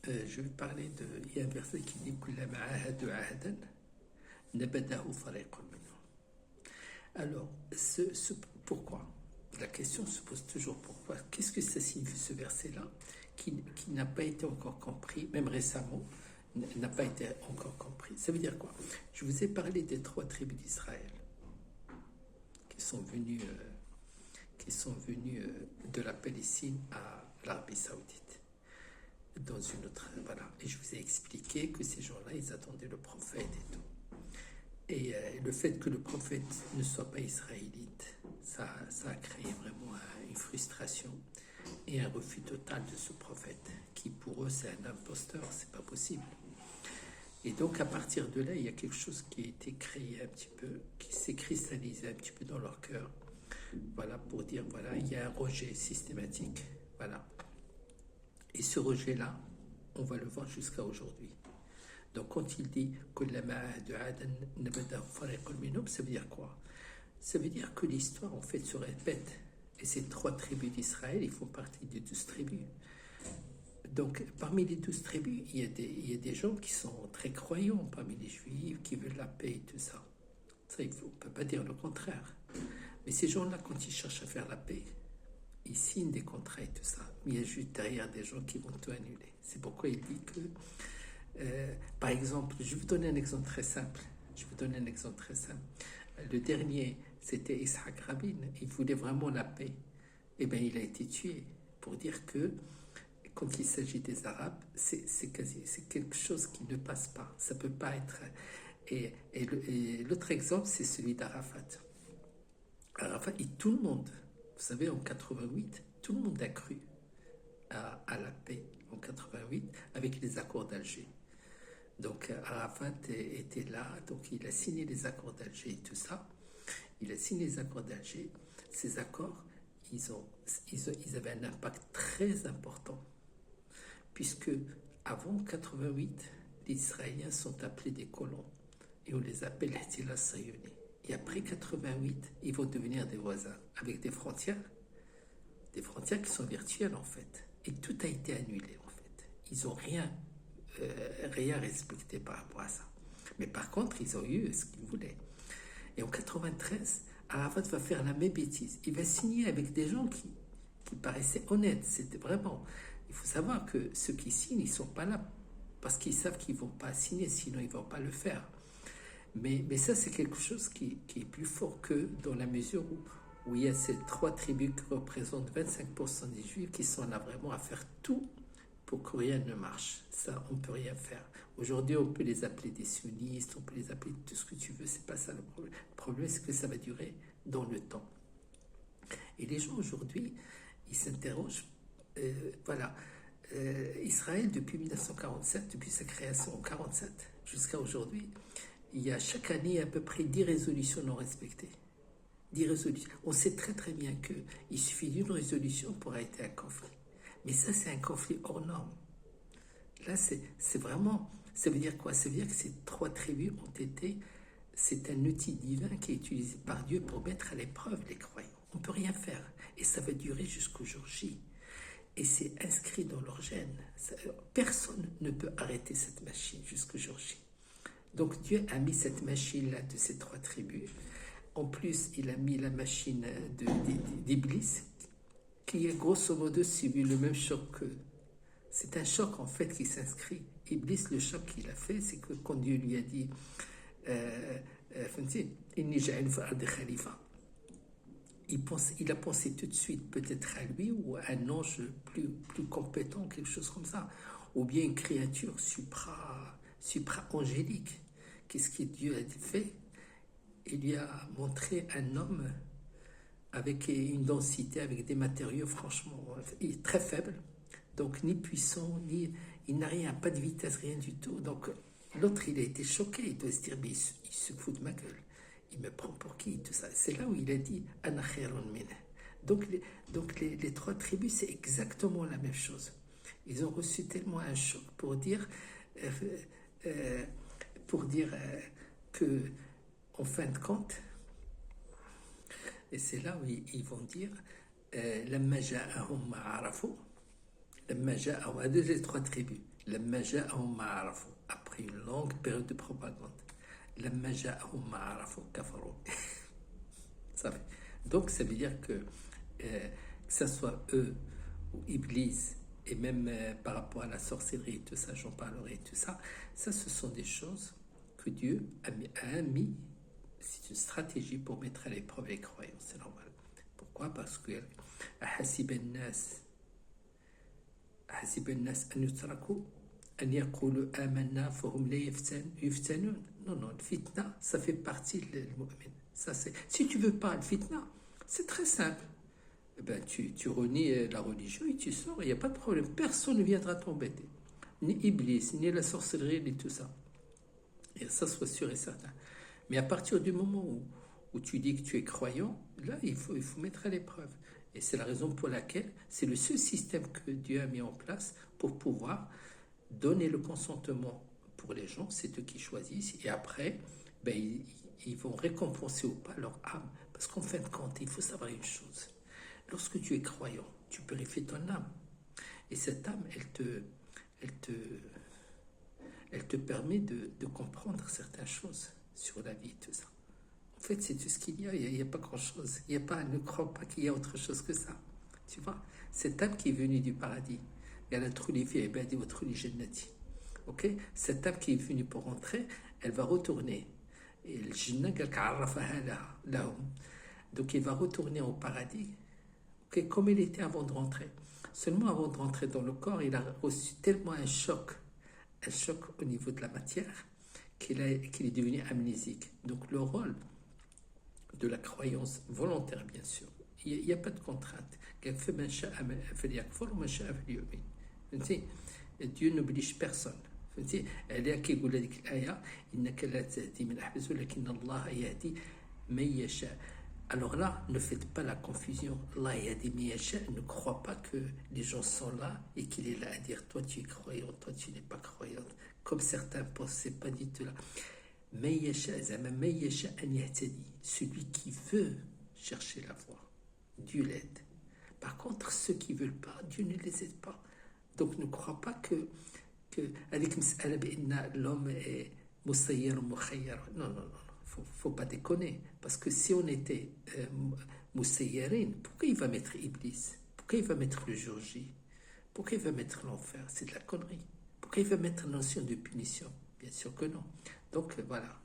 Je vais parler de. Il y a un verset qui dit Kullama ahadu ahadan, nabadahu fariqun minhum. Alors, pourquoi? La question se pose toujours pourquoi. Qu'est-ce que ça signifie ce verset-là qui n'a pas été encore compris, même récemment, n'a pas été encore compris. Ça veut dire quoi? Je vous ai parlé des 3 tribus d'Israël qui sont venues de la Palestine à l'Arabie Saoudite. Dans une autre, voilà. Et je vous ai expliqué que ces gens-là, ils attendaient le prophète et tout. Et le fait que le prophète ne soit pas israélite, ça a créé vraiment une frustration et un refus total de ce prophète, qui pour eux c'est un imposteur, c'est pas possible. Et donc à partir de là, il y a quelque chose qui a été créé un petit peu, qui s'est cristallisé un petit peu dans leur cœur, voilà, pour dire voilà, il y a un rejet systématique, voilà. Et ce rejet-là, on va le voir jusqu'à aujourd'hui. Donc quand il dit que ça veut dire quoi? Ça veut dire que l'histoire en fait se répète. Et ces 3 tribus d'Israël, ils font partie des 12 tribus. Donc parmi les 12 tribus, il y a des gens qui sont très croyants, parmi les Juifs, qui veulent la paix et tout ça. Ça, on ne peut pas dire le contraire. Mais ces gens-là, quand ils cherchent à faire la paix, ils signent des contrats et tout ça. Mais il y a juste derrière des gens qui vont tout annuler. C'est pourquoi il dit que par exemple, je vais vous donner un exemple très simple. Le dernier, c'était Yitzhak Rabin. Il voulait vraiment la paix. Eh bien, il a été tué. Pour dire que, quand il s'agit des Arabes, c'est quelque chose qui ne passe pas. Ça ne peut pas être... Et l'autre exemple, c'est celui d'Arafat. Arafat, et tout le monde, vous savez, en 88, tout le monde a cru à la paix en 88 avec les accords d'Alger. Donc Arafat était là, donc il a signé les accords d'Alger et tout ça. Il a signé les accords d'Alger. Ces accords, ils avaient un impact très important, puisque avant 88, les Israéliens sont appelés des colons, et on les appelle Ihtilal Sayoni. Et après 88, ils vont devenir des voisins, avec des frontières qui sont virtuelles en fait. Et tout a été annulé en fait. Ils n'ont rien respecté par rapport à ça. Mais par contre, ils ont eu ce qu'ils voulaient. Et en 93, Arafat va faire la même bêtise. Il va signer avec des gens qui paraissaient honnêtes. C'était vraiment... Il faut savoir que ceux qui signent, ils ne sont pas là parce qu'ils savent qu'ils ne vont pas signer, sinon ils ne vont pas le faire. Mais ça, c'est quelque chose qui est plus fort que dans la mesure où il y a ces 3 tribus qui représentent 25% des Juifs qui sont là vraiment à faire tout pour que rien ne marche. Ça, on ne peut rien faire. Aujourd'hui, on peut les appeler des sionistes, on peut les appeler tout ce que tu veux, c'est pas ça le problème. Le problème, c'est que ça va durer dans le temps. Et les gens, aujourd'hui, ils s'interrogent, voilà, Israël, depuis 1947, depuis sa création en 1947 jusqu'à aujourd'hui, il y a chaque année à peu près 10 résolutions non respectées. 10 résolutions. On sait très très bien qu'il suffit d'une résolution pour arrêter un conflit. Mais ça, c'est un conflit hors norme. Là, c'est vraiment... Ça veut dire quoi? Ça veut dire que ces 3 tribus ont été... C'est un outil divin qui est utilisé par Dieu pour mettre à l'épreuve les croyants. On ne peut rien faire. Et ça va durer jusqu'au jour J. Et c'est inscrit dans leur gène. Personne ne peut arrêter cette machine jusqu'au jour J. Donc Dieu a mis cette machine-là de ces 3 tribus. En plus, il a mis la machine d'Iblis, qui est grosso modo subi le même choc que... C'est un choc en fait qui s'inscrit. Iblis, le choc qu'il a fait, c'est que quand Dieu lui a dit Inni ja'ilun fil ardi khalifa, il a pensé tout de suite peut-être à lui ou à un ange plus compétent, quelque chose comme ça, ou bien une créature supra-angélique. Qu'est-ce que Dieu a fait? Il lui a montré un homme avec une densité, avec des matériaux franchement très faibles, donc ni puissant, il n'a rien, pas de vitesse, rien du tout. Donc l'autre, il a été choqué, il doit se dire, mais il se fout de ma gueule, il me prend pour qui, tout ça. C'est là où il a dit, Ana khairun minhu. Donc les 3 tribus, c'est exactement la même chose. Ils ont reçu tellement un choc pour dire que, en fin de compte, et c'est là où ils vont dire لما جاءهم ما عرفوا لما جاءهم, هذه les 3 tribus, لما جاءهم ما عرفوا, après une longue période de propagande, لما جاءهم ما عرفوا كفروا. Ça fait. Donc ça veut dire que ça soit eux ou Iblis, et même par rapport à la sorcellerie, tout ça, j'en parlerai, tout ça, ça ce sont des choses que Dieu a mis, c'est une stratégie pour mettre à l'épreuve les croyants, c'est normal. Pourquoi? Parce que حسب الناس أن يتركوا أن يقولوا آمنا فهم لا يفتنون. Non, non, le fitna, ça fait partie de l'mu'min. Ça, c'est... Si tu veux pas le fitna, c'est très simple. Eh ben, tu renies la religion et tu sors, il n'y a pas de problème. Personne ne viendra t'embêter. Ni Iblis, ni la sorcellerie, ni tout ça. Et ça, soit sûr et certain. Mais à partir du moment où tu dis que tu es croyant, là, il faut mettre à l'épreuve. Et c'est la raison pour laquelle c'est le seul système que Dieu a mis en place pour pouvoir donner le consentement pour les gens, c'est eux qui choisissent. Et après, ben, ils vont récompenser ou pas leur âme. Parce qu'en fin de compte, il faut savoir une chose. Lorsque tu es croyant, tu purifies ton âme. Et cette âme, elle te permet de comprendre certaines choses sur la vie, tout ça. En fait, c'est tout ce qu'il y a. Il n'y a pas grand-chose. Il y a pas, ne crois pas qu'il y a autre chose que ça. Tu vois, cette âme qui est venue du paradis. Ok, cette âme qui est venue pour rentrer, elle va retourner. Et le jinna, donc il va retourner au paradis, okay, comme il était avant de rentrer. Seulement avant de rentrer dans le corps, il a reçu tellement un choc au niveau de la matière, qu'il est devenu amnésique. Donc le rôle de la croyance volontaire, bien sûr, il n'y a pas de contrainte. Dieu n'oblige personne. Alors là, ne faites pas la confusion. Allah ne croit pas que les gens sont là et qu'il est là à dire toi tu es croyant, toi tu n'es pas croyante. Comme certains pensent, c'est pas du tout là. Celui qui veut chercher la voie, Dieu l'aide. Par contre, ceux qui ne veulent pas, Dieu ne les aide pas. Donc ne crois pas que l'homme est musayyar mukhayyar. Non, non, non, faut pas déconner. Parce que si on était musayyarin, pourquoi il va mettre Iblis? Pourquoi il va mettre le jour J? Pourquoi il va mettre l'enfer? C'est de la connerie. Pourquoi il va mettre une notion de punition? Bien sûr que non. Donc voilà.